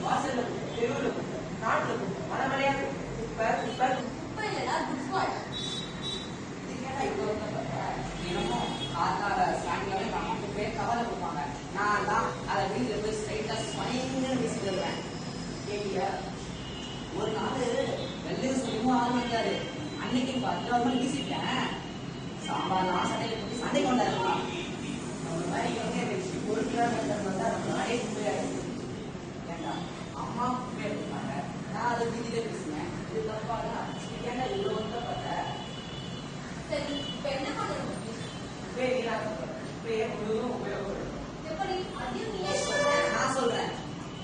வாசல்ல குப்பை, தெருவுல குப்பை, நாட்டுல குப்பை, மலைமலையா குப்பை குப்பை குப்பை இல்லடா குப்பை. இது கேட்டா இவ்வளவு தினமும் காத்தால சாயங்காலம் எங்க அம்மா குப்பையை கவலை கொடுப்பாங்க. நான் தான் அதை வீட்டுல போய் ஸ்ட்ரைட்டா ஸ்மைன்னு வீசிடுவேன். கேட்டியா? ஒரு நாள் வெள்ளையும் சும்மா ஆள் வந்தாரு. அன்னைக்கு 10 ரூபா வீசிட்டேன். சாம்பார் ஆசையை பற்றி சண்டை கொண்டாடுறான். நம்ம மாதிரி பொருட்களாக வந்தா நம்ம நாடே குப்பையா இருக்கு. ஏண்டா அம்மா குப்பையா இருப்பாங்க, நான் அதை வீதியில பேசுவேன். இது தப்பாடா? ஏன்னா இவ்வளவு வந்து பார்த்தா சரி, இப்ப என்ன பண்ணணும்? குப்பையை வீணாக்கப்படுறேன். குப்பையை முழுவதும் உபயோகப்படும். எப்படி? அதையும் நீயே சொல்ற. நான் சொல்றேன்,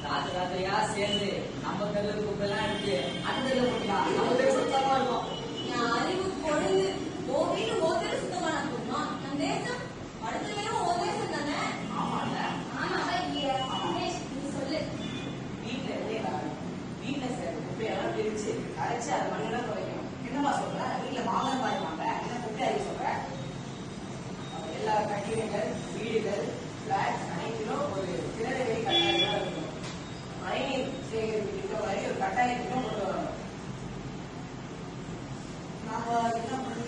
ராத்திரியா சேர்ந்து நம்ம தெருல குப்பைலாம் இருக்கு, அந்த தெருல போட்டுக்கலாம். நம்ம தெரு சுத்தமா இருக்கும். என் அறிவு பொழுது ஓ வீடு ஓ தெரு சுத்தமா இருக்குமா? நம் தேசம் அடுத்த நேரம் ஓ தேசம் தானே? ஆமால ஆமாவா இல்லையா? ரமேஷ், நீ சொல்லு. வீட்டுல இருந்தே காரணம். வீட்டுல சேர்ந்த குப்பையெல்லாம் பிரிச்சு அரைச்சு அதை மண்ணெல்லாம் துவைக்கணும். என்னமா சொல்ற? வீட்டுல மாதம் பாருவாங்க, என்ன குப்பை அறிவு சொல்ற? எல்லா கட்டிடங்கள், வீடுகள், பிளாட் அனைத்திலும் ஒரு திறனை கட்டாயம் இருக்கணும். மழைநீர் சேகரிப்பு வரை ஒரு கட்டாயத்திலும் கொண்டு வரணும். நாம என்ன பண்ணி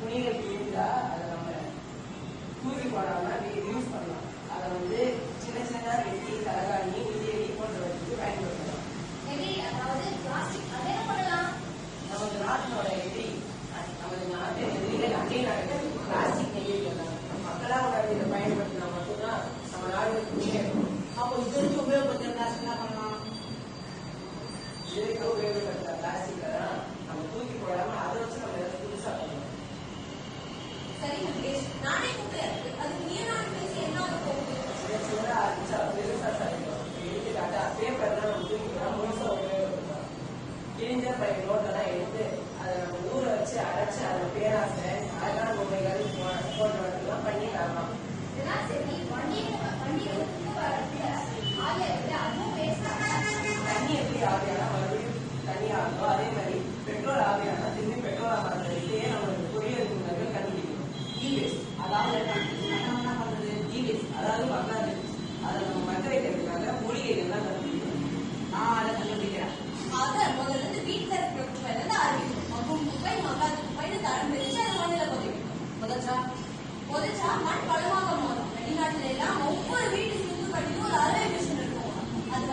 துணிகள் கிழிந்தா அதை நம்ம தூக்கி போடாம யூஸ் பண்ணலாம். அதை சின்ன சின்ன வெட்டி, தலகாணி, உதிரி போன்றவற்றுக்கு பயன்படுத்தலாம். அதாவது பிளாஸ்டிக் அதை என்ன பண்ணலாம்? நமது நாட்டினோட எதிரி, நமது நாட்டின் எதிரிகள் அண்டை நாடுகள் பிளாஸ்டிக் நெய்யலாம். மக்களா இதை பயன்படுத்தினா மட்டும்தான் நம்ம நாடு முன்னேறும். அப்போ இது வரைக்கும் உபயோகப்படுத்த பிளாஸ்டிக் என்ன பண்ணலாம்? இதுக்கு உபயோகப்படுத்த பிளாஸ்டிக் தான் நம்ம தூக்கி போடாம அதை வச்சு நம்ம ஏதாவது புதுசா பண்ணலாம். சரி ரமேஷ், நானே குப்பையா இருக்கு, அதுக்கு நீ நான் பேசி என்ன ஆக போகுது? சின்ன அடிச்சா பெருசா சாதிக்கும். எடுத்துக்காட்டா பேப்பர்லாம் நம்ம தூக்கிக்கலாம், முழுசா உபயோகப்படுத்தலாம். கிழிஞ்ச நோட்டெல்லாம் எடுத்து அதை நம்ம ஊற வச்சு அரைச்சு அதை பேராசை, அழகான பொம்மைகள் போன்றவற்றெல்லாம் பண்ணி தரலாம். இதெல்லாம் சரி, வண்டியை வரல ஆகிய அதுவும் தண்ணி எப்படி ஆவியானா மறுபடியும் தண்ணி ஆகுதோ அதே மாதிரி பெட்ரோல் ஆவியானா திரும்பி பெட்ரோல் ஆகிறது. இதையே நம்ம பொறியியல் நிபுணர்கள் கண்டுபிடிக்கணும். இ-வேஸ்ட், அதாவது என்ன பண்றது? இ-வேஸ்ட் அதாவது மக்காது. அதை நம்ம மக்க வைக்கிறதுக்காக மூலிகைகள் தான் கண்டுபிடிக்கணும். நான் அதை கண்டுபிடிக்கிறேன். அதை முதல்ல இருந்து வீட்டுல இருக்கிற குப்பையில இருந்து ஆரம்பிக்கணும். மக்கும் குப்பை, மக்காத குப்பைன்னு தரம் பிரிச்சு அதை மண்ணில புதைக்கணும். புதைச்சா மண் பலமாக மாறும். வெளிநாட்டுல எல்லாம் ஒவ்வொரு வீட்டு சுத்து கட்டிலும் ஒரு அரை மிஷின் இருக்கும். அது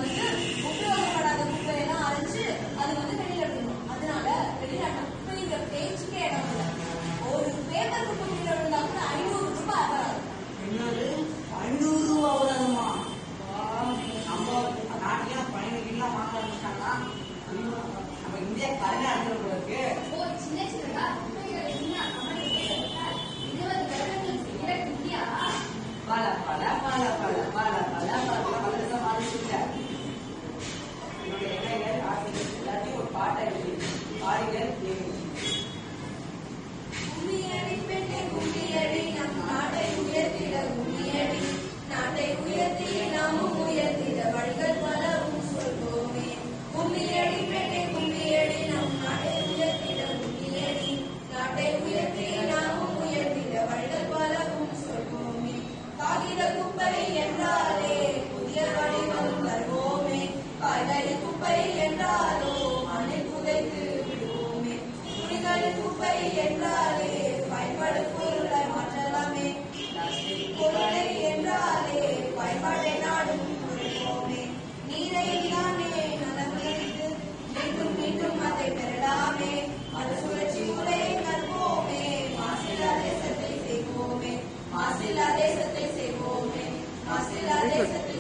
உபயோகப்படாத குப்பையெல்லாம் அரைச்சு அது வெளியில விடணும். அதனால வெளிநாட்டு குப்பைங்கிற பேச்சுக்கே இடம் இல்லை. ஒரு பேப்பர் குப்பை கீழே விழுந்தா கூட 500 ரூபாய் வராது. என்னது 500 ரூபா வராதுமா? நம்ம நாட்டிலேயே 12 கிலோ வாங்க ஆரம்பிச்சிட்டாங்கன்னா நம்ம இந்தியா கரையா இருக்கிறவங்களுக்கு சின்ன சின்னதா குப்பைகளை 20 வருடங்களுக்கு இந்தியா பல பல பல பல பல பல பல பல மாறிச்சுங்க. என்னுடைய இளைஞர் ஆசிரியர் எல்லாத்தையும் ஒரு பாட்டை எழுதி பாடிகள் கேட்கணும். கும்மியடி பெண்ணே கும்மியடி, நம் நாட்டை உயர்த்திட கும்மியடி, நாட்டை உயர்த்தி நாமும் உயர்த்திட வழிகள் பலவும் சொல்வோமே. கும்மியடி பெண்ணே கும்மியடி, நம் நாட்டை உயர்த்திட கும்மியடி, நாட்டை உயர்த்தி நாமும் உயர்த்திட வழிகள் பலவும் சொல்வோமே. காகித குப்பை என்றாலே புதிய வடிவம் தருவோமே, காய்கறி குப்பை என்றாலோ மண்ணில் புதைத்து விடுவோமே. துணிகளின் குப்பை என்றாலே பயன்படும் பொருளை மாற்றலாமே, பொருளை என்றாலே பயன்பாட்டை நாடும் கொடுப்போமே. நீரை தானே நலமுறைத்து மீண்டும் மீண்டும் அதை பெறலாமே, மறுசுழற்சி முறையை கற்போமே, மாசில்லா தேசத்தை செய்வோமே, மாசில்லா தேசத்தை செய்வோமே, மாசில்லா தேசத்தை